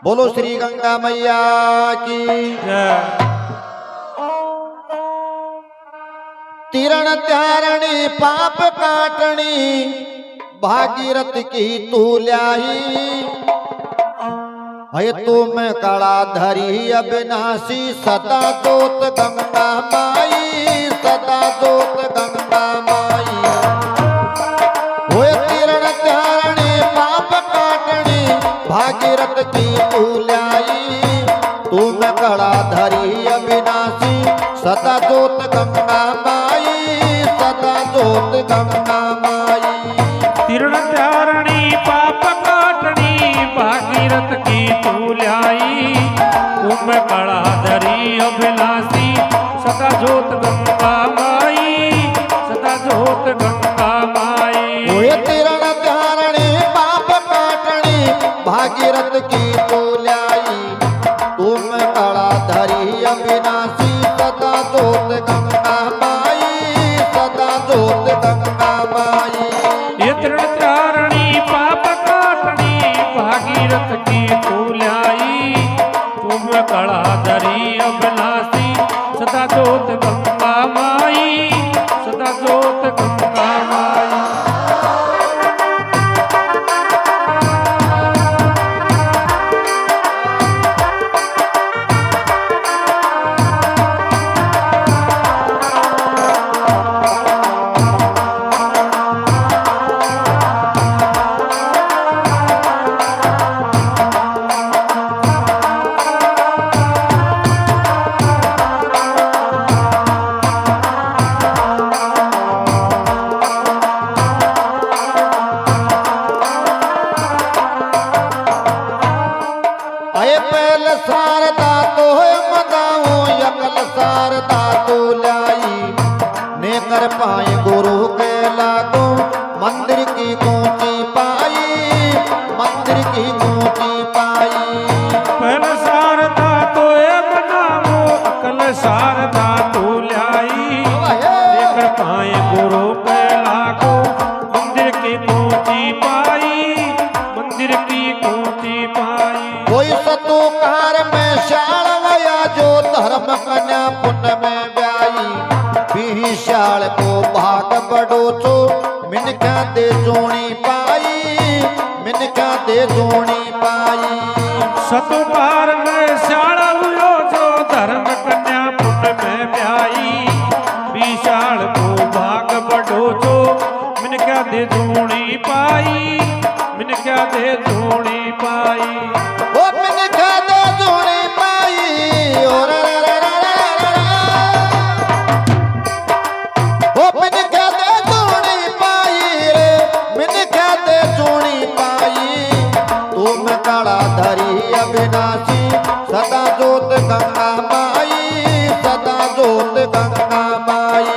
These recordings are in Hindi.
बोलो श्री गंगा मैया की तीरण त्यारणी पाप काटणी भागीरथ की तू ल्याही है तुम कड़ा धरी अविनाशी सदा जोत गंगा माई सदा जोत गंगा माई होए तीरण त्यारणी पाप काटणी भागीरथ की तू ल्याई तुम कड़ा धरी अविनाशी सदा जोत गंगा माई सदा जोत गंगा माई तीर्ण त्यारणी पाप काटणी भागीरथ की तू ल्याई तुम कड़ा धरी अभिलाषी सदा जोत गंगा माई सदा जोत गंगा माई होए तीरण त्यारणी पाप काटणी भागीरथ की तू ल्याई तुम कड़ा धरी अविनाशी सदा जोत गंगा माई सदा जोत गंगा माई ये तीर्ण त्यारणी पाप काटणी भागीरथ की तू ल्याई तुम कड़ा धरी अभिलाषी सदा जोत गंगा माई सदा जोत गंगा माई शारदा तो मदाओ यकल शारदा तो लाई नेकर पाए गुरु के लागो मंदिर की ऊंची पाई मंदिर की ऊंची पाई पहल शारदा तो मदाओ अकल शारदा तो लाई नेकर पाए गुरु के लागो मंदिर की ऊंची पाई मंदिर की ऊंची पाई कोई सतुकार में शालवया जो धर्म कन्या पुण्य में ब्याई भी शाल को भाग बड़ो छो मिनका दे जोणी पाई मिनका दे जोणी पाई सतुकार में शाल हुयो जो धर्म कन्या पुण्य में ब्याई विशाल को भाग बढ़ो जो मिनका दे जोणी पाई मिनका दे जोणी पाई ओ मिनका दे जोणी पाई और ओ मिनका दे जोणी पाई रे मिनका दे जोणी पाई तुम कड़ा धरी अविनाशी सदा जोत गंगा माई सदा जोत गंगा माई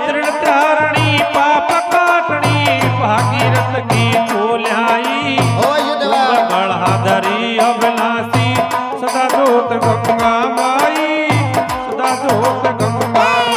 तीर्ण त्यारणी पाप काटणी भागीरथ की तू ल्याई गढ़ा धरी अभिलाषी सदा जोत गंगा माई सदा जोत गंगा माई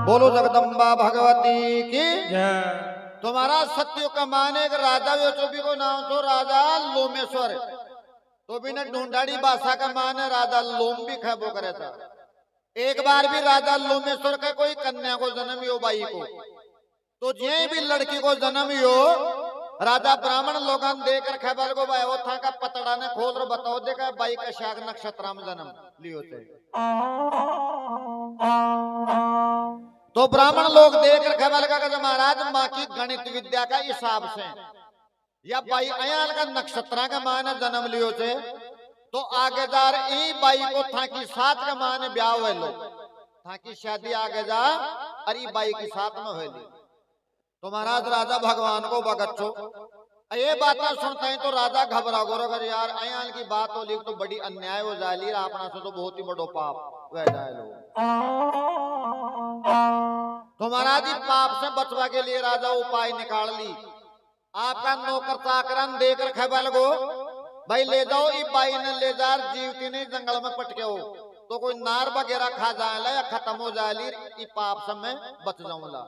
बोलो जगदम्बा भगवती की जय। तुम्हारा सत्य का माने एक राजा यो चोबी को नाम तो राजा लोमेश्वर तो भी न ढूंढाड़ी बासा का माने राजा लोम भी खैबो करे था एक बार भी राजा लोमेश्वर का कोई कन्या को जन्म यो बाई को तो जे भी लड़की को जन्म यो राजा ब्राह्मण लोगन देकर खैबर को बाई वो था का पतड़ा ने खोल रो बताओ देखा बाई का शाग नक्षत्र में जन्म लियो थे तो ब्राह्मण लोग देखकर खबर का महाराज माँ की गणित विद्या का हिसाब से या बाई अयाल का नक्षत्र का माने जन्म लियो थे तो आगे जा ई बाई को था की साथ का माने ब्याह हुए लो था की शादी आगे जा अरे बाई की साथ में हुए तो महाराज राजा भगवान को बगच्छो ये बात सुनते हैं तो राजा घबरा गो अगर यार अयाल की बात हो ली तो बड़ी अन्याय हो जाए अपना से तो बहुत ही बड़ो पाप वह जाए लोग तो महाराज जी पाप से बचवा के लिए राजा उपाय निकाल ली। आपका नौकर चाकरन देकर खबर गो भाई ले जाओ ई बाई ने ले जा जीवती नहीं जंगल में पटके हो तो कोई नार वगैरह खा जाएला या खत्म हो जाएली ई पाप से मैं बच जाऊंगा।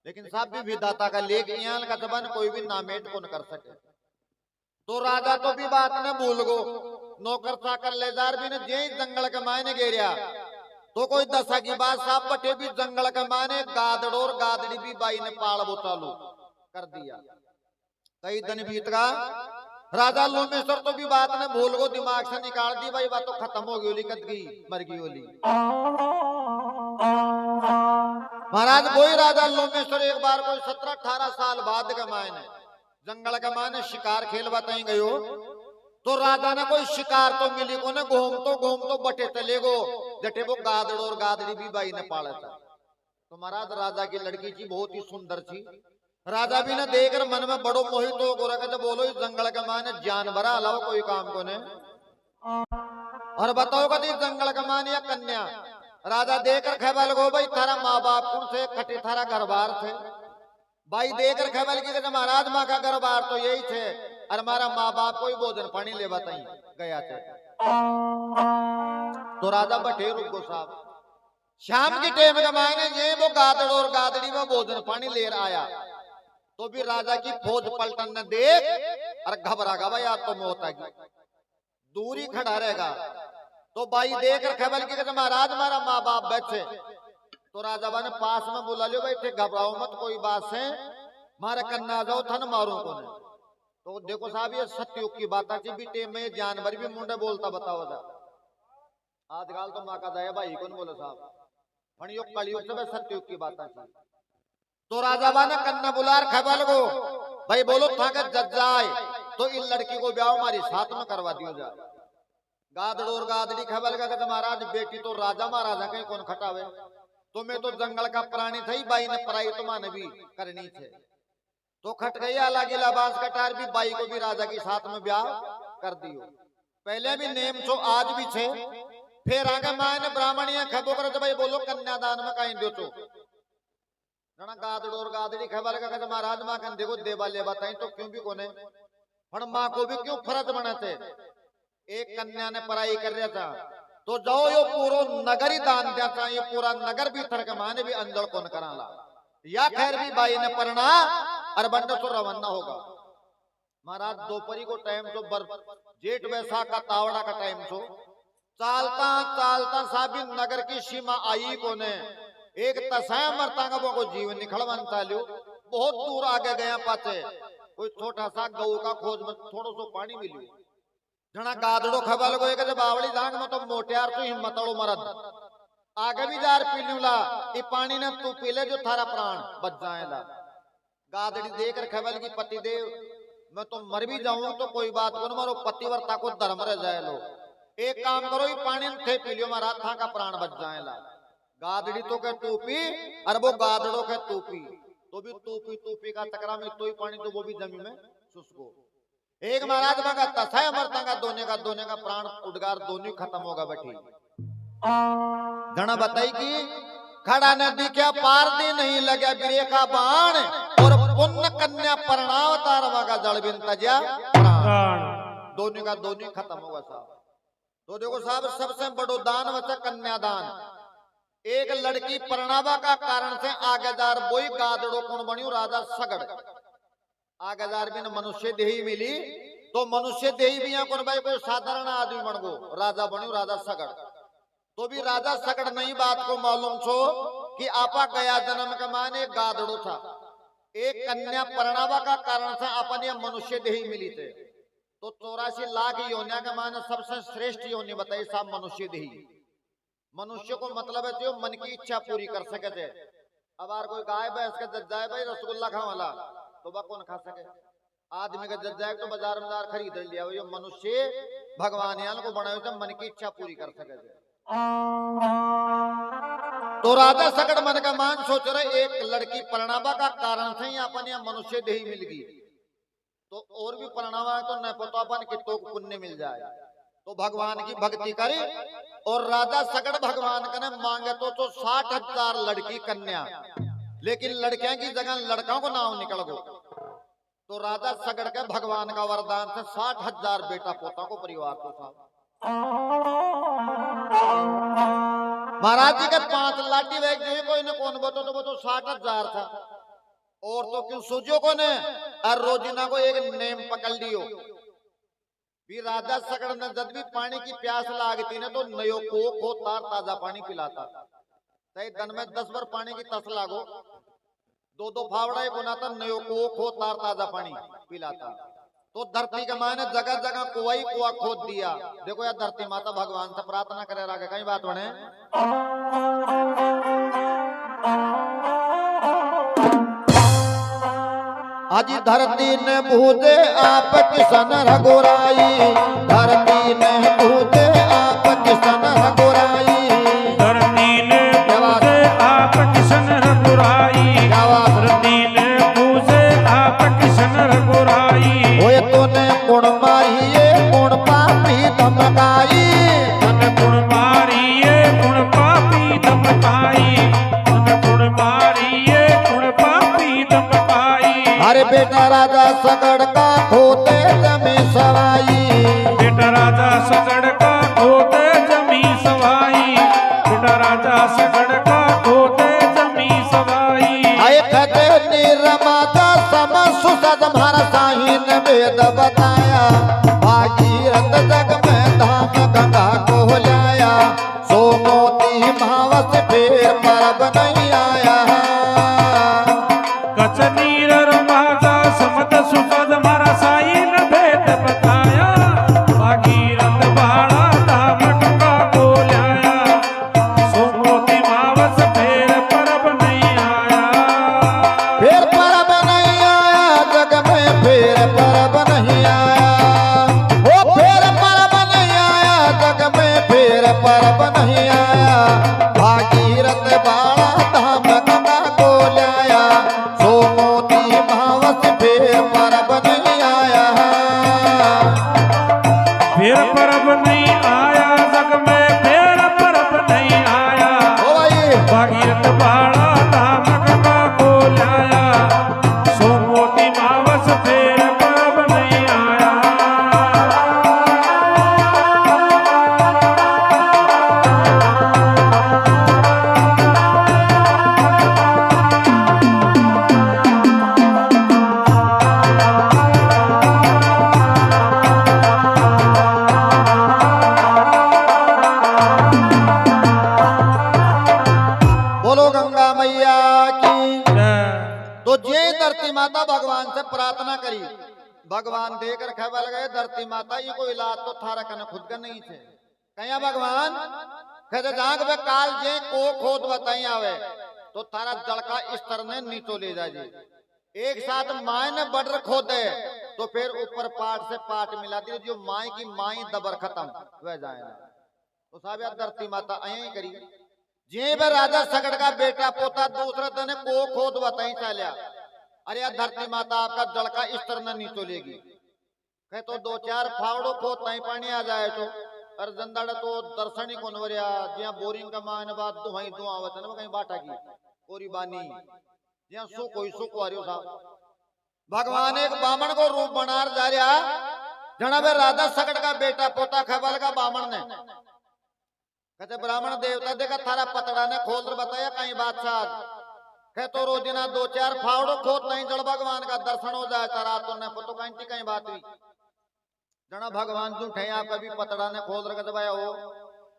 लेकिन साहब भी विधाता का लेख यहाँ का जबान कोई भी नामेट कौन कर सके। तो राजा तो भी बात न भूल गो नौकर चाकर ले जा भी ने जे जंगल के मायने गेरिया तो कोई दशा की बात साहब बटे भी जंगल के माने गादड़ और गादड़ी भी बाई ने पाल वो चालू कर दिया। कई दिन बीत गया राजा लोमेश्वर तो भी बात ने भूल गो दिमाग से निकाल दी भाई बात तो खत्म हो गई कद गई मर गई होली। महाराज वही राजा लोमेश्वर एक बार कोई 17-18 साल बाद के मायने जंगल के मायने शिकार खेल बताई गयो तो राजा ने कोई शिकार तो मिली को ने घूम तो बटे चले गो जटे वो गादड़ और गादड़ी भी बाई ने पाला था। तो महाराज राजा की लड़की थी बहुत ही सुंदर थी। राजा भी ने देखकर मन में बड़ो मोहित हो गोरा जब बोलो इस जंगल के माने जानवर अलावा कोई काम को ने और बताओ कभी जंगल के माने या कन्या। राजा देखकर खैबल गो भाई थारा माँ बाप कौन से खटे थारा घर बार थे भाई देखकर खैबल की महाराज माँ का घर बार तो यही थे और हमारा माँ बाप को ही भोजन पानी ले बताई गया थे। तो राजा बटे रुक गो साहब शाम की टेम के मायने ये वो गादड़ और गादड़ी में भोजन पानी ले आया तो भी राजा की फौज पलटन ने देख और घबरा गा भाई आज तो मौत आएगी दूरी खड़ा रहेगा। तो भाई देखकर खबर की महाराज हमारा माँ बाप बैठे तो राजा ने पास में बुला लियो भाई थे घबराओ मत कोई बात से मारे कन्ना जाओ थन मारू को ने। तो देखो साहब ये सत्युग की बात है बीटे में जानवर भी मुंडे बोलता बताओ जा आजकल तो माँ का दया भाई कौन बोले साहब यो कलयुग से सत्युग की बात है। तो राजा ने कन्ना बुलार खबर को भाई बोलो था जज जाए तो इन लड़की को ब्याह हमारी साथ में करवा दियो जा। गादड़ और गादड़ी खबर का महाराज बेटी तो राजा महाराजा कहीं कौन खटावे तो मैं तो जंगल का प्राणी था ही बाई ने पराई तो माने भी करनी थे तो खट गई अलग इलाबाज कटार भी बाई को भी राजा के साथ में ब्याह कर दियो। पहले भी नेम छो आज भी छे फिर आगे मायने ब्राह्मणिया खबो करो तो भाई बोलो कन्यादान में कहीं दो तो गादड़ और गादड़ी खबर का महाराज माँ कन देखो देवा ले बताई तो क्यों भी कोने पर माँ को भी क्यों फर्ज बनाते एक कन्या ने पढ़ाई कर रहा था तो जाओ यो पूरा नगर ही दान दिया था ये पूरा नगर भी थर के माने भी अंजड़ कौन कराला या खैर भी बाई ने पढ़ना और बंडो तो रवाना होगा। महाराज दोपहरी को टाइम तो जेठ वैसाख का तावड़ा का टाइम तो चालता चालता साबी नगर की सीमा आई को ने एक तसाया मरता को जीवन निखड़वन चाल्यो बहुत दूर आगे गया पाचे कोई छोटा सा गऊ का खोज में थोड़ो सो पानी मिलियो जना गादड़ो खबल गो एक बावड़ी दांग में तो मोटियार तो हिम्मतड़ो मरद आगे भी जार पी लूला ये पानी ने तू पी ले जो थारा प्राण बच जाएला। गादड़ी देखकर खबल की पति देव मैं तो मर भी जाऊं तो कोई बात को मारो पतिव्रता को धर्म रह जाए लो एक काम करो ये पानी थे पी लियो मारा था का प्राण बच जाएला। गादड़ी तो के टूपी और वो गादड़ों के टूपी तो भी टूपी का टकरा में तो ही पानी तो वो भी जमीन में सुसको एक महाराज का तथा मरता का दोने का प्राण उड़गार दोनों खत्म होगा बैठी घना बताई कि खड़ा नदी क्या पार दी नहीं लगे बिरे का बाण और पुण्य कन्या परणाव तारवा का जड़ बिन तजा प्राण दोनों का दोनों खत्म होगा साहब। तो देखो साहब सबसे बड़ो दान बचा कन्यादान एक लड़की परणावा का कारण से आगेदार बोई गादड़ो कौन बनियो राजा सगड़ आगेदार बिन मनुष्य देही मिली तो मनुष्य देही भी यहाँ कौन भाई कोई साधारण आदमी बन गो राजा बनियो राजा सगड़ तो भी राजा सगड़ नहीं बात को मालूम छो कि आपा गया जन्म के माने गादड़ो था एक कन्या परणावा का कारण से अपन ये मनुष्य देही मिली थे तो 84 लाख योनिया के माने सबसे श्रेष्ठ योनि बताई साहब मनुष्य देही। मनुष्य को मतलब है जो मन की इच्छा पूरी कर सके थे। अब आर कोई गाय भैंस के जज्जाए भाई रसगुल्ला खा वाला तो वह कौन खा सके आदमी का जज्जाए तो बाजार में खरीद लिया ये मनुष्य भगवान यान को बनाए थे मन की इच्छा पूरी कर सके थे। तो राजा सकड़ मन का मान सोच रहे एक लड़की परणावा का कारण से ही अपन यहाँ मनुष्य देही मिल गई तो और भी परणावा है तो न पता अपन कितो को पुण्य मिल जाए तो भगवान की भक्ति करी और राजा सगड़ भगवान कने मांगे तो 60,000 लड़की कन्या, लेकिन लड़कियां की जगह लड़कों को नाम निकल गो। तो राजा सगड़ के भगवान का वरदान से 60,000 बेटा पोता को परिवार को था। महाराज जी के 5 लाठी वेग जो कोई ने कौन बतो तो वो तो 60,000 था। और तो क्यों सोचो को ने और रोजिना को एक नेम पकड़ लियो भी राजा सगड़ ने जब भी पानी की प्यास लागती ने तो नयो को तार ताजा पानी पिलाता। तय दिन में 10 बार पानी की तस लागो, 2-2 फावड़ा बनाता, नयो को तार ताजा पानी पिलाता। तो धरती के माने जगह जगह कुआ खोद दिया। देखो यार धरती माता भगवान से प्रार्थना करे रागे कहीं बात बने। आज धरती ने बूझे आप किसन रघुराई, धरती ने बूझे आप किसन रघुराई, धरती ने बूझे आप किसन रघुराई, धरती ने बूझे आप किसन रघुराई। होए तूने गुण मारिए गुण पापी धमकाई, तन गुण मारिए गुण पापी धमकाई, तन गुण मारिए गुण पापी धमकाई। अरे बेटा राजा सगड़ का होते जमी सवाई, बेटा राजा सगड़ का होते जमी सवाई, बेटा राजा सगड़ का होते जमी सवाई। आए खते निरमाता सम सुसद भर साहिन वेद बताया, भागीरथ जग में धाम गंगा को लाया, सो मोती भावस फिर परब नहीं आया। कचनीर रमाजा समत सुपद मारा साई न भेद बताया, भागीरथ बाड़ा धाम गंगा को लाया, सो मोती मावस फिर परब नहीं आया। फिर परब नहीं आया जग में, फिर परब नहीं आया, ओ फिर परब नहीं आया जग में, फिर परब नहीं आया। भागीरथ बाड़ा धाम गंगा को लाया, सो मोती भावस फिर परब नहीं आया। फिर परब नहीं आया जग में, फिर परब नहीं आया। ओ भाई भागीरथ बाड़ा धाम गंगा को लाया, सो मोती मावस फिर परब नहीं आया। बोलो गंगा मैया की। जय। तो जे धरती माता भगवान से प्रार्थना करी, भगवान देकर खबर गए धरती माता ये कोई इलाज तो थारा कन खुद का नहीं थे। कहीं भगवान कहते जाग बे काल जे को खोद बताई आवे तो थारा जड़ का स्तर ने नीचो ले जाए। एक साथ माए ने बडर खोदे तो फिर ऊपर पाट से पाट मिला दी, जो माए की माई दबर खत्म वह जाए। तो साहब यार धरती माता अं करी जे बे राजा सगड़ का बेटा पोता दूसरा दिन को खोद बताई चालिया। अरे यार धरती माता आपका जड़ का स्तर न नीचो लेगी। कहे तो 2-4 फावड़ो खोद ताई पानी आ जाए तो और जंदाड़ा तो दर्शन ही कौन वरिया जिया बोरिंग का मान बात दुहाई दुआ वचन में कहीं बाटा की कोरी बानी जिया सो कोई सो कुआरियो साहब। भगवान एक बामण को रूप बनार जा रहा जना बे राजा सगड़ का बेटा पोता खबल का बामण ने कहते ब्राह्मण देवता देखा थारा पतड़ा ने खोल कर बताया कहीं बादशाह। कहे तो रोजिना 2-4 फावड़ो खोद नहीं जड़ भगवान का दर्शन हो जाए तारा तो ने पतो कहीं बात हुई जना भगवान झूठे आप कभी पतड़ा ने खोल रख दबाया हो।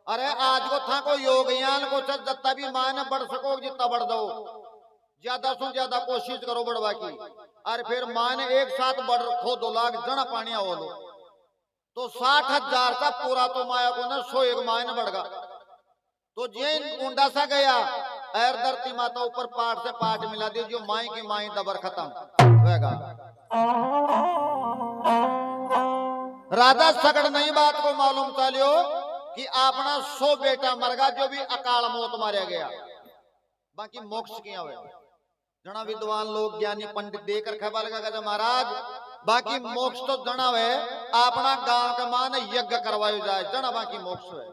अरे आज को था को योगयान को जत्ता भी मान बढ़ सको जितना बढ़ दो, ज्यादा से ज्यादा कोशिश करो बढ़वा की। अरे फिर मान एक साथ बढ़ खोदो लाख जना पानी हो लो तो 60,000 का पूरा तो माया को न 101 मायने बढ़गा। तो जैन गुंडा सा गया एर धरती माता ऊपर पाट से पाट मिला दी, जो माई की माई दबर खत्म होगा। राजा सगड़ नहीं बात को मालूम चालियो कि अपना 100 बेटा मरगा जो भी अकाल मौत मारा गया, बाकी मोक्ष किया हुए जना विद्वान लोग ज्ञानी पंडित देकर खबर लगा महाराज बाकी मोक्ष तो जनावे अपना गांव के मान यज्ञ करवायो जाए जना बाकी मोक्ष है।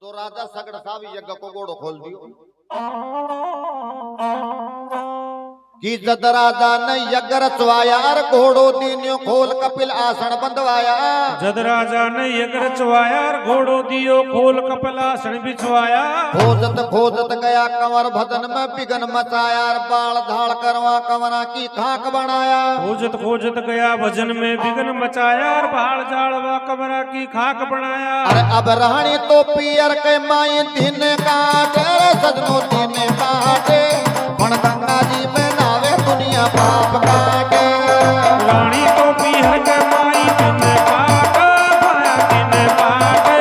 तो राजा सगड़ साहब यज्ञ को गोड़ो खोल दियो कि जद राजा ने यज्ञ रचवाया और घोड़ो दीनियो खोल कपिल आसन बंधवाया। जद राजा ने यज्ञ रचवाया और घोड़ो दियो खोल कपिल आसन बिछवाया। खोजत खोजत गया कंवर भजन में बिगन मचाया और बाल झाड़ करवा कंवरा की खाक बनाया। खोजत खोजत गया भजन में बिगन मचाया और बाल झाड़वा कंवरा की खाक बनाया। अरे अब रानी तो पियर के माई दिन काटे सजनो दिन काटे पण गंगा जी में नावे दुनिया पाप काटे। रानी तो पियर के माई दिन काटे माया दिन काटे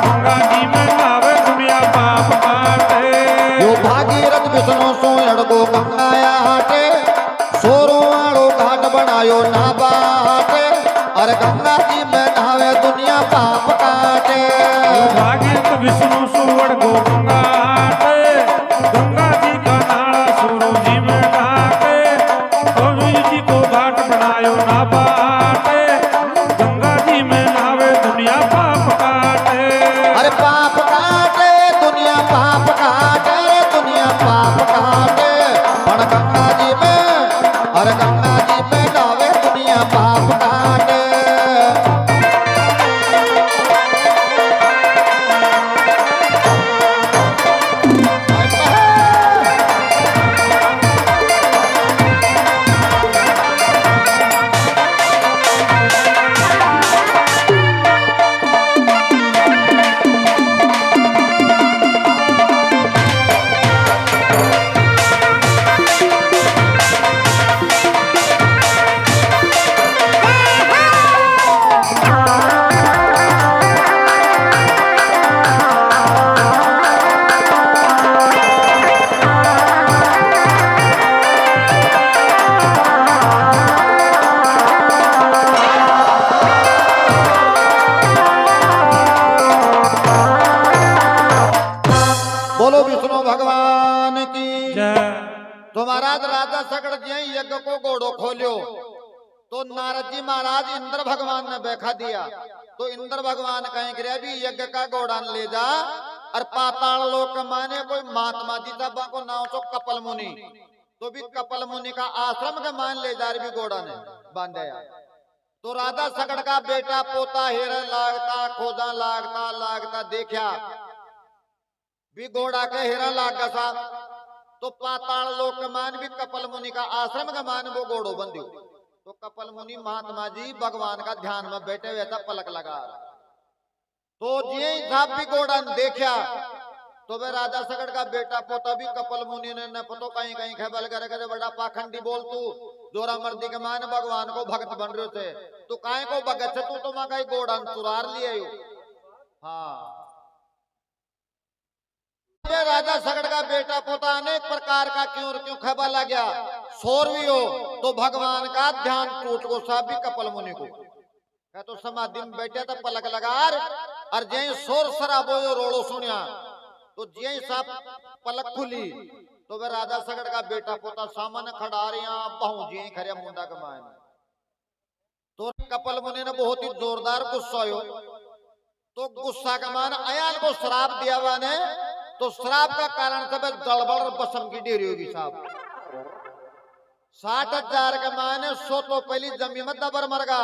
गंगा जी में नावे दुनिया पाप काटे। यो भागीरथ विष्णु सोयड़ को गंगाया हाटे सोरो आड़ो घाट बनायो ना बाटे। अरे गंगा जी में नहावे दुनिया पाप काटे। भागीरथ विष्णु सुवड़ को गंगा हाटे गंगा जी का नाड़ा सूरज जी में नहाते सूरज जी को घाट बनायो ना बाटे गंगा जी में नहावे दुनिया पाप काटे। अरे पाप काटे दुनिया पाप काटे दुनिया पाप काटे पण गंगा जी में अरे गंगा जी में नहावे दुनिया पाप काटे। बोलो विष्णु भगवान की जय। तो महाराज राजा सगड़ जी यज्ञ को घोड़ो खोलियो तो नारद जी महाराज इंद्र भगवान ने बैठा दिया। तो इंद्र भगवान कहें कि भी यज्ञ का घोड़ा ले जा और पाताल लोक माने कोई महात्मा जी साहब को नाम सो कपल मुनि तो भी कपल मुनि का आश्रम के मान ले जा रही भी घोड़ा ने बांधा। तो राजा सगड़ का बेटा पोता हेरा लागता खोजा लागता लागता देखा भी घोड़ा के हेरा लाग गसा। तो पाताल लोक मान भी कपल मुनि का आश्रम का मान वो घोड़ो बंधियो। तो कपल मुनि महात्मा जी भगवान का ध्यान में बैठे हुए था पलक लगा। तो जी साहब भी घोड़ा देखा तो वे राजा सगड़ का बेटा पोता भी कपल मुनि ने पतो कहीं कहीं खेबल करे बड़ा पाखंडी बोल तू जोरा मर्दी के मान भगवान को भक्त बन रहे थे तू काहे को भगत तू तो मां कहीं घोड़ा चुरार लिए। हाँ राजा सगड़ का बेटा पोता अनेक प्रकार का क्यों खबा लग गया शोर भी हो तो भगवान का ध्यान टूट को साहब भी कपल मुनि को क्या तो समाधि में बैठे था पलक लगार और जय शोर शराबो रोड़ो सुनिया तो जय साहब पलक खुली तो वे राजा सगड़ का बेटा पोता सामने खड़ा रहा बहु जी खरिया मुंडा कमाए। तो कपल मुनि ने बहुत ही जोरदार गुस्सा हो तो गुस्सा का मान अयाल को शराब दिया हुआ ने तो शराब का कारण सब जलबल बसम की डेरी होगी साहब। 60,000 का माने 100 तो पहली जमी में दबर मरगा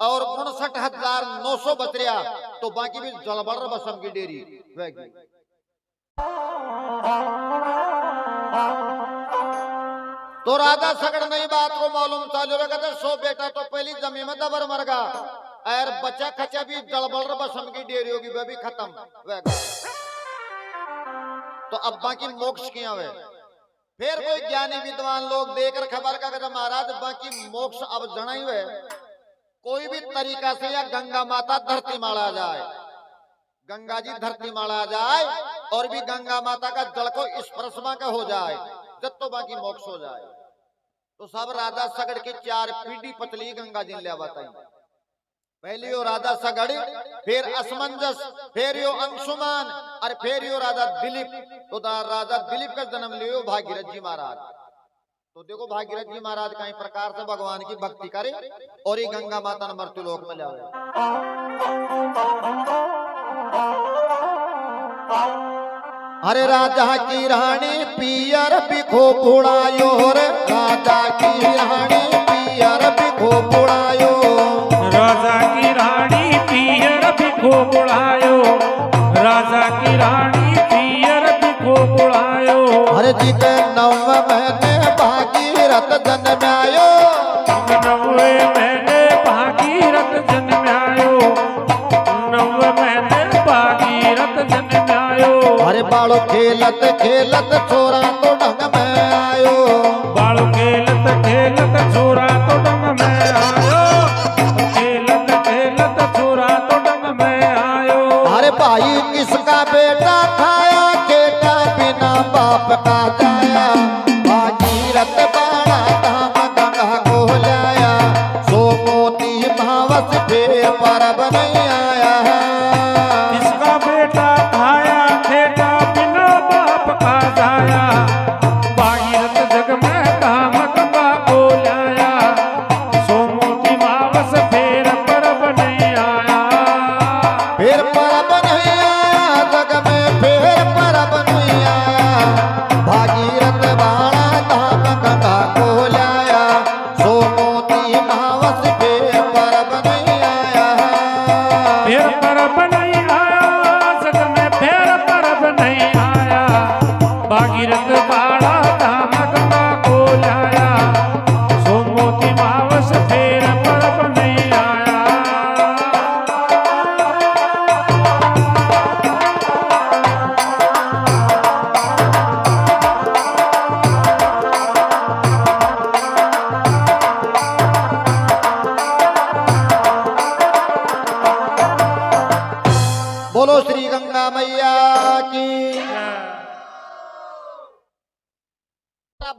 और 59,900 बच रहा तो बाकी भी जलबल बसम की डेरी वेगी। तो राजा सगड़ नई बात को मालूम चालू रखा 100 बेटा तो पहली जमी में दबर मरगा और बच्चा खचा भी जलबल बसम की डेरी होगी वह भी खत्म वेगा। तो अब बाकी मोक्ष किया हुए फिर कोई ज्ञानी विद्वान लोग देकर खबर का महाराज बाकी मोक्ष अब जनाई हुए कोई भी तरीका से या गंगा माता धरती माला जाए गंगा जी धरती माला जाए और भी गंगा माता का जल को स्पर्शमा का हो जाए जब तो बाकी मोक्ष हो जाए। तो सब राजा सगड़ की 4 पीढ़ी पतली गंगा जी ले बताई। पहली यो राजा सगड़ फिर असमंजस फिर यो अंशुमान और फिर यो राजा दिलीप। तो राजा दिलीप का जन्म लियो भागीरथ जी महाराज। तो देखो भागीरथ जी महाराज कई प्रकार से भगवान की भक्ति करे और ये गंगा माता ने मृत्यु लोक में जावे। अरे राजा की रानी पियर बिखो बुड़ायो रे, राजा की रानी पियर बिखो बुड़ायो, राजा की रानी पियर बिखो बुड़ायो, राजा की रानी पियर बिखो बुड़ायो। अरे जी के नव महीने भागीरथ जन्मायो, नवे महीने भागीरथ जन्मायो, नवे महीने भागीरथ जन्मायो। अरे बालो खेलत खेलत छोरा तो ढंग में आयो, बालो खेलत खेलत छोरा तो ढंग में आयो, खेलत खेलत छोरा तो ढंग में आयो। अरे भाई किसका बेटा खाया बेटा बिना बाप का जाया, भागीरथ बाड़ा धाम गंगा को लाया, सो मोती भावस फिर परब नहीं आया। इसका बेटा खाया खेता बिना बाप का जाया, भागीरथ जग में धाम गंगा को लाया, सो मोती मावस फिर परब नहीं आया। फिर परब नहीं आया जग में, फिर परब नहीं आया, भागीरथ बाड़ा धाम गंगा को लाया, सो मोती भावस फिर परब नहीं आया। फिर परब नहीं आया जग में, फिर परब नहीं आया, भागीरथ बाड़ा धाम गंगा को लाया, सो मोती मावस फिर परब नहीं आया। बोलो श्री गंगा मैया की।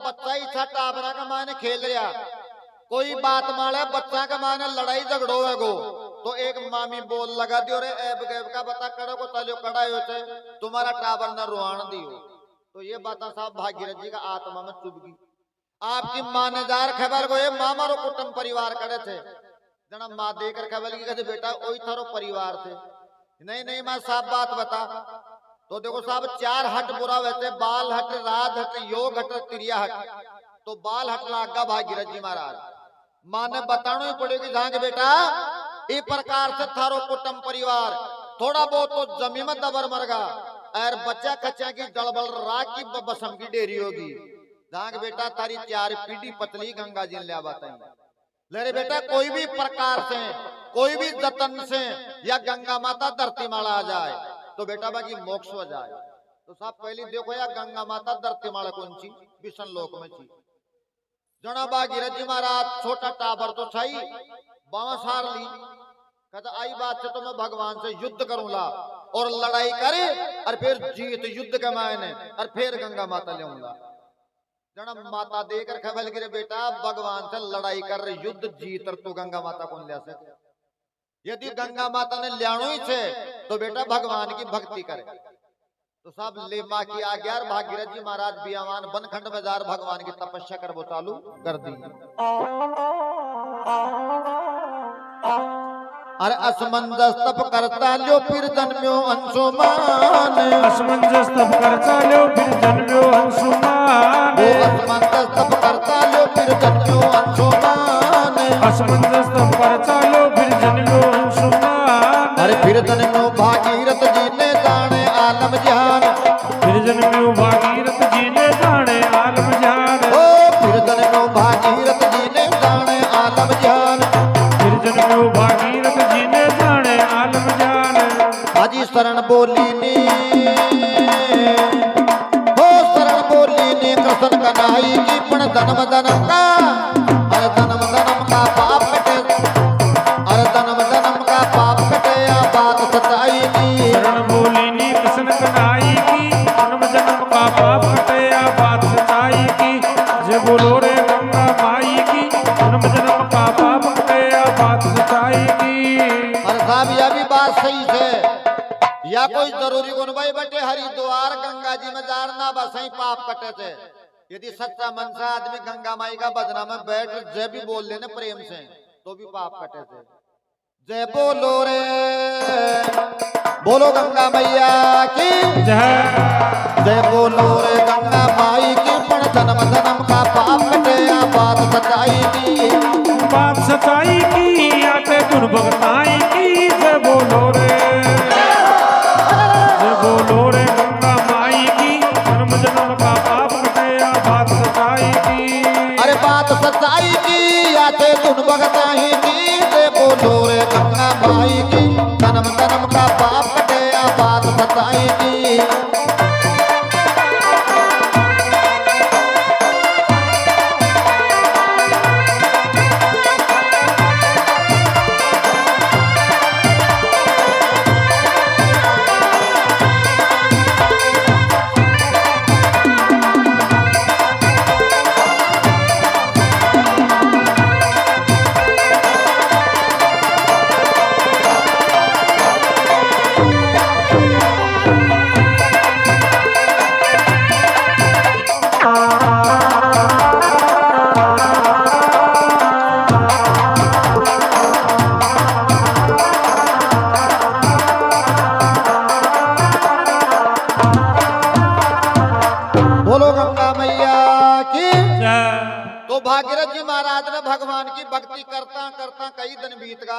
बच्चा ही था टाबरा का माने खेल रहा, कोई बात माले बच्चा का माने लड़ाई झगड़ो है गो, तो एक मामी बोल लगा दियो रे ऐब गैब का बता कड़ो को तलियो कड़ायो से तुम्हारा टाबर न रुआन दियो। तो ये बात साहब भागीरथ जी का आत्मा में चुभ गई। आपकी मानेदार खबर को ये मामा रो कुटुंब परिवार करे थे, जना माँ देकर खबर की कहते बेटा वही थारो परिवार थे। नहीं नहीं मैं साफ बात बता, तो देखो साहब चार हट बुरा वैसे, बाल हट, राज हट, योग हट, त्रिया हट, तो बाल हट लागा भागीरथ जी महाराज। माँ ने बताना ही पड़ेगी जहां के बेटा इस प्रकार से थारो कुटुंब परिवार थोड़ा बहुत तो जमीन में दबर मरगा और बच्चा कच्चा की दलबल राग की बसम की डेरी होगी, जहां के बेटा तारी चार पीढ़ी पतली गंगा जी ने लिया बताई। ले रे बेटा कोई भी प्रकार से कोई भी जतन से या गंगा माता धरती माला आ जाए तो बेटा बाकी मोक्ष हो जाए। तो साहब पहले देखो या गंगा माता धरती माला कौन सी विष्णु लोक में थी। जना भागीरथ जी महाराज छोटा टाबर तो छाई बांस हार ली, कहता आई बात से तो मैं भगवान से युद्ध करूंगा और लड़ाई करे और फिर जीत युद्ध के मायने और फिर गंगा माता लेऊंगा। जना माता देकर खबल गिरे बेटा भगवान से लड़ाई कर रहे युद्ध जीत तो गंगा माता कौन ले सके। यदि गंगा माता ने ल्याणो ही थे तो बेटा भगवान की भक्ति करे। तो सब ले माँ की आज्ञा भागीरथ जी महाराज बियावान बनखंड बाजार भगवान की तपस्या कर वो चालू कर दी। अरे असमंजस तप करता लो फिर जन्म्यो अंशुमान, असमंजस तप करता लो फिर जन्म्यो अंशुमान, असमंजस तप करता लो फिर जन्म्यो अंशुमान, असमंजस तप करता लो फिर जन्म्यो अंशुमान। अरे फिर जन्म्यो भागीरथ जी ने जाने आलम जान, फिर जन्म्यो भागीरथ जी ने जाने आलम जान, ओ फिर जन्म्यो भागीरथ जी ने जाने आलम जान, फिर जन्म्यो भागीरथ जी ने जाने आलम जान। हाजी शरण बोली ने हो शरण बोली ने कृष्ण कन्हई की पण जन्म जन्म का अरे जन्म जन्म का पाप कटे, अरे जन्म जन्म का पाप कटे या बात सच्चाई की। शरण बोली नी कृष्ण कन्हई की जन्म जन्म का पाप कटे या बात सच्चाई की। जय बोलो रे गंगा माई की जन्म जन्म का पाप कटे या बात सच्चाई की। अरे साहब यह भी बात सही है, या कोई जरूरी गुण भाई बटे हरिद्वार गंगा जी में जारना बस ही पाप कटे थे। यदि सच्चा मन से आदमी गंगा माई का भजना में बैठ जय भी बोल लेना प्रेम से तो भी पाप कटे थे। जय बोलो रे, बोलो गंगा मैया की जय। जय बोलो रे गंगा माई की, पण जन्म जन्म का पाप कटे, बात सच्चाई की, बात सच्चाई की, आते गुण भगताई की। जय बोलो रे, जय बोलो रे गंगा माई की, जन्म जन्म का पाप कटे, बात सच्चाई की। अरे बात सच्चाई की, आते गुण भगताई की। जय बोलो रे गंगा माई की, जन्म जन्म का पाप कटे, बात सच्चाई की। बोलो गंगा मैया की। जय। तो भागीरथ जी महाराज ने भगवान की भक्ति करता करता कई दिन बीत गया।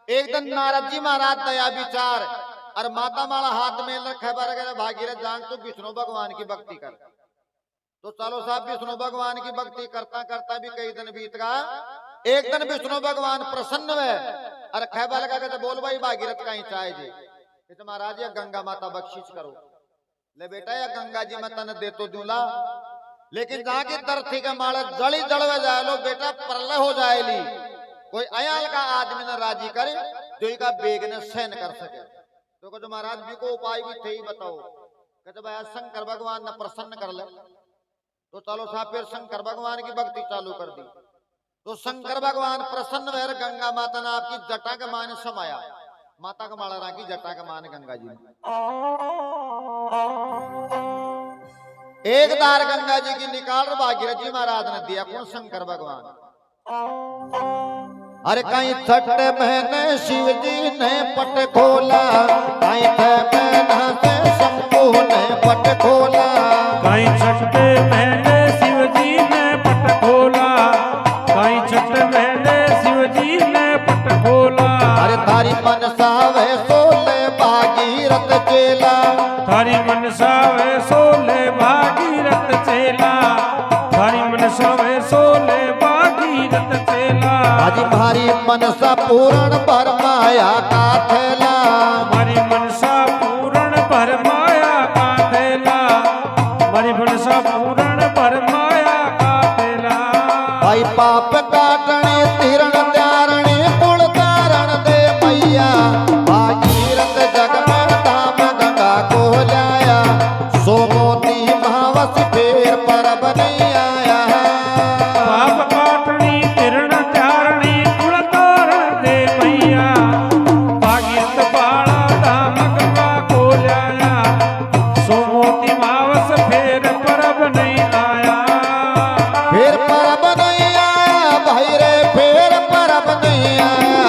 एक दिन नारद जी महाराज दया विचार और माता माला हाथ में रखे बर भागीरथ जान तू विष्णु भगवान की भक्ति कर। तो चलो साहब विष्णु भगवान की भक्ति करता करता भी कई दिन बीत गया। एक दिन विष्णु भगवान प्रसन्न हुए और खैबर लगा बोल भाई भागीरथ कहीं चाहे जी महाराज या गंगा माता बख्शिश करो। ले बेटा या गंगा जी मैं तने दे तो दूला, लेकिन जहाँ की धरती के माले जड़ी जड़वे जाए लो बेटा प्रलय हो जाए ली। कोई अयाल का आदमी ने राजी करे जो का बेग ने सहन कर सके। तो जो महाराज भी को उपाय भी थे ही बताओ। कहते भाई शंकर भगवान ने प्रसन्न कर ले। तो चलो साहब फिर शंकर भगवान की भक्ति चालू कर दी। तो शंकर भगवान प्रसन्न भर गंगा माता ने आपकी जटा के मान समाया। माता का माला राखी जटा के मान गंगा जी एक दार गंगा जी की निकाल भागीरथ जी महाराज ने दिया कौन शंकर भगवान। अरे कहीं छठ महीने शिव जी ने पट खोला, कहीं महीना से शंभू ने पट खोला, कहीं छठ महीने शिव जी ने पट खोला, कहीं छठ महीने शिव जी ने पट खोला। अरे थारी मनसा वे सोले भागीरथ चेला, थारी मनसा वे सोले भागीरथ चेला, थारी मनसा वे सोले भागीरथ चेला। आज भारी मनसा पूर्ण पर माया का थैला, हमारी मनसा पूर्ण पर माया का थैला, हमारी मनसा पूर्ण पर माया का थैला। भाई पाप काटने तीरण त्यारणे कुल तारण दे मैया, भागीरथ जग में धाम गंगा को लाया, सोमोती महावस फेर परब नहीं आया। पाप काटनी तिरण त्यारणी कुल तारण दे मैया, भागीरथ बाला धाम गंगा को लाया, सोमोती मावस फेर परब नहीं आया। फेर परब नहीं आया भाई रे, फेर परब नहीं आया।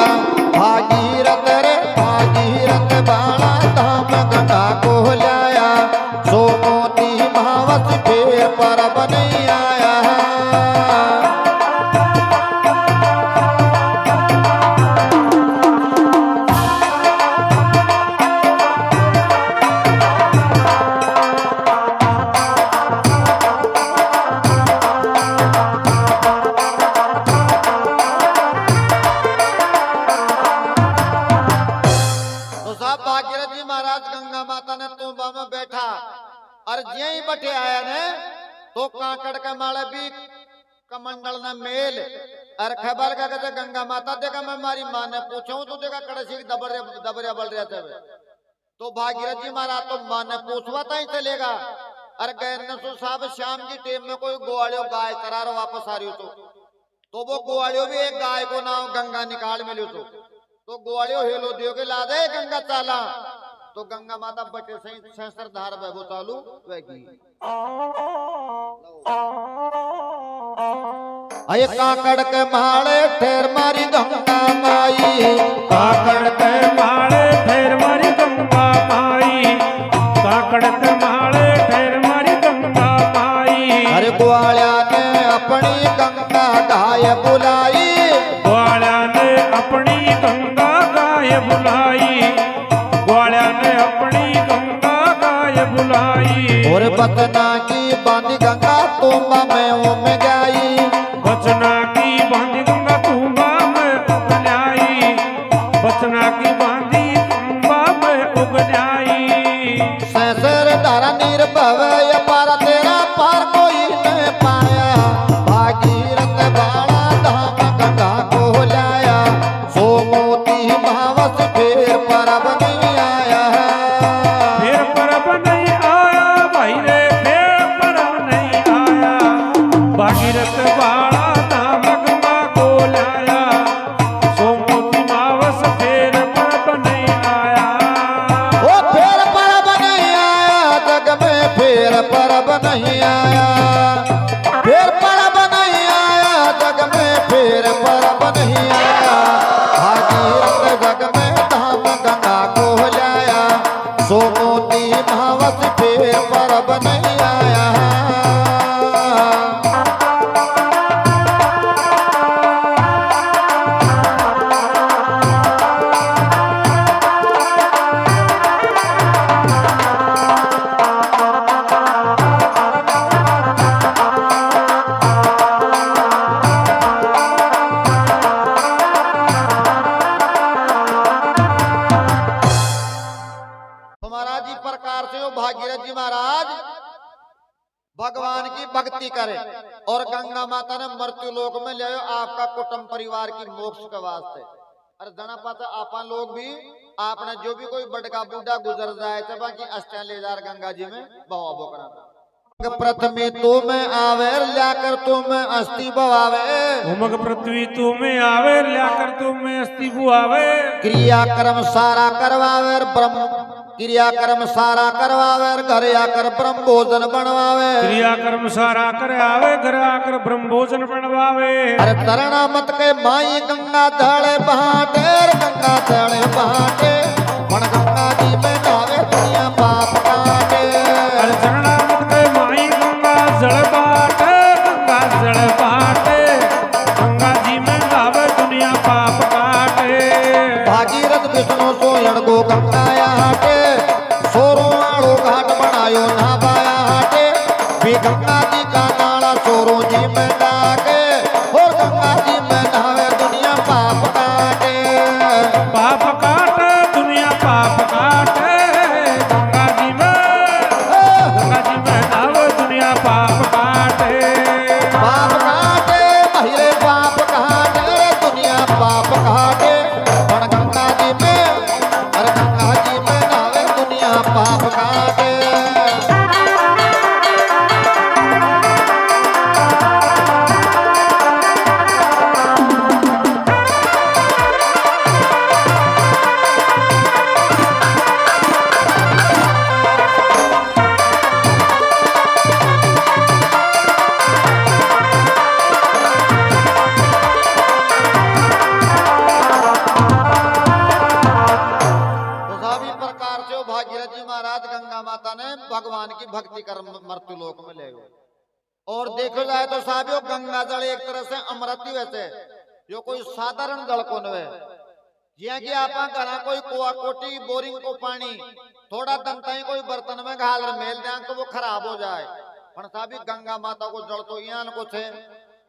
भागीरथ रे भागीरथ बाला धाम गंगा को लाया, सोमोती महावस फेर परब नहीं आया। तो साहब भागीरथ जी महाराज गंगा माता ने तोबा में बैठा और यही बैठे आया ने तो काकड़ के माले भी कमंडल ने मेल और खबर का कहते गंगा माता देखा मैं मारी माँ ने पूछा हूँ तो देखा कड़सी दबरिया बल रहे थे। तो भागीरथ जी महाराज तो माँ ने पूछवा था ही चलेगा। अरे गए साहब शाम की टेम में कोई ग्वालियों गाय चरा रहा वापस आ रही हो तो वो ग्वालियों भी एक गाय को नाम गंगा निकाल मिलो तो ग्वालियों हेलो दियो के ला दे गंगा चाला। तो गंगा माता बचे सही सहस्र धार बहबो चालू वेगी अये काकड़ के माले ठेर मारी गंगा माई काकड़ के माले ठेर मारी गंगा माई काकड़ के माले ठेर मारी गंगा माई अरे ग्वालिया ने अपनी गंगा गाय बुलाई ग्वालिया ने अपनी गंगा गाय बुलाई ग्वालिया ने अपनी गंगा गाय बुलाई और बतना की बांधी गंगा तुम्बा में उम गई बचना की बांधी गंगा तुम्बा में उग जाई बचना की बांधी तुम्बा में उग जाई सहस्र धारा निर्भव पार तेरा पार कोई न पाया भागीरथ बाड़ा धाम गंगा को लाया सो मोती महावस फिर परब नहीं आया फिर परब नहीं आया भाई रे फिर परब नहीं आया भागीरथ बाड़ा धाम गंगा को लाया सोमोती मावस फिर परब नहीं आया ओ फिर परब नहीं आया जग में फिर परब नहीं आया फिर परब नहीं आया जग में फिर परब नहीं आया भागीरथ जग में धाम गंगा को लाया सो मोती महावस फिर परब नहीं आया तो महाराज जी प्रकार से वो भागीरथ जी महाराज भगवान की भक्ति करे और गंगा माता ने मृत्यु लोक में ले आयो आपका कुटुंब परिवार की मोक्ष के वास्ते। अरे जना पाता आपा लोग भी आपने जो भी कोई बड़का बूढ़ा गुजर जाए थे बाकी अष्टा ले जा गंगा जी में बवा बो करा प्रथमे तो में आवेर लाकर तो में अस्थि बवावे उमग पृथ्वी तू में आवे लाकर तू में अस्थि बुआवे क्रिया कर्म सारा करवावे ब्रह्म क्रिया कर्म सारा करवावे घर आकर ब्रह्म भोजन बनवावे क्रिया कर्म सारा कर आवे घर आकर ब्रह्म भोजन बनवावे अरे तरणा मत के माई गंगा धड़े बहाटे गंगा धड़े बहाटे मन गंगा जी में नावे दुनिया पाप काटे अरे चरणा मत के माई गंगा जल बाटे गंगा जल बाटे गंगा जी में गावे दुनिया पाप काटे भागीरथ विष्णु सोयण को गंगा हाटे सोरो आड़ो घाट बनायो नहाया हाटे भी गंगा जी का नाला सोरो जी में डाके और गंगा जी में नहावे दुनिया पाप काटे पाप काटे दुनिया पाप काटे गंगा जी में नावे दुनिया पाप काटे महिरे पाप काटे दुनिया पाप काटे पण गंगा जी में अरे गंगा जी में नहावे दुनिया पाप काटे भागीरथ जी महाराज गंगा माता ने भगवान की भक्ति कर मृत्यु लोक में ले गए। और देखो जाए तो साहब गंगा जल एक तरह से अमृत ही वैसे यो कोई साधारण जल को नवे जिया कि आपा घरा कोई कुआ कोटी बोरिंग को पानी थोड़ा दंताई कोई बर्तन में घाल मेल दें तो वो खराब हो जाए पर साहब गंगा माता को जल तो यहाँ को थे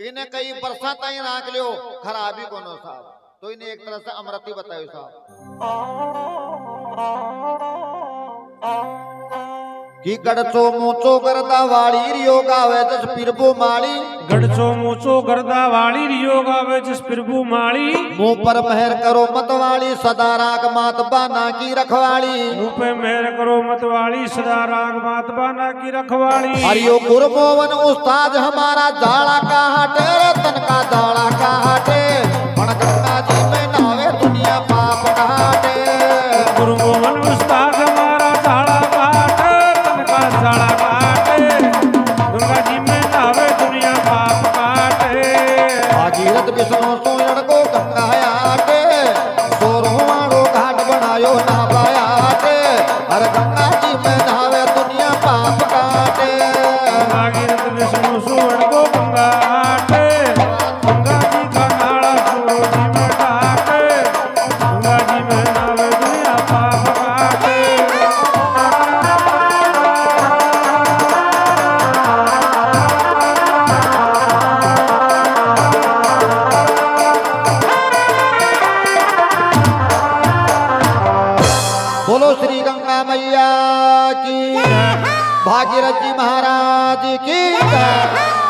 इन्हें कई बरसात ताई राख लियो खराबी को नो साहब तो इन्हें एक तरह से अमृत ही बतायो साहब की गड़चो मूचो करदा वाली रियो गावे जस पिरबो माली गड़चो मूचो गर्दा वाली रियो गावे जिस प्रभु माली मुंह पर मेहर करो मतवाली सदा राग मात बाना की रखवाली मुंह पे मेहर करो मतवाली सदा राग मात बाना की रखवाली हरियो गुरमोहन उस्ताद हमारा जाड़ा का हटे रतन का जाड़ा का हटे पण गंगा जी में नावे दुनिया पाप का हटे गुरमोहन उस्ताद विष्णु सुवर्ण को गंगाटे गंगा जी का नाड़ा सूरज में काटे गंगा जी में नावे दुनिया पाप काटे बोलो श्री गंगा मैया की, भागीरथ जी महाराज की जय।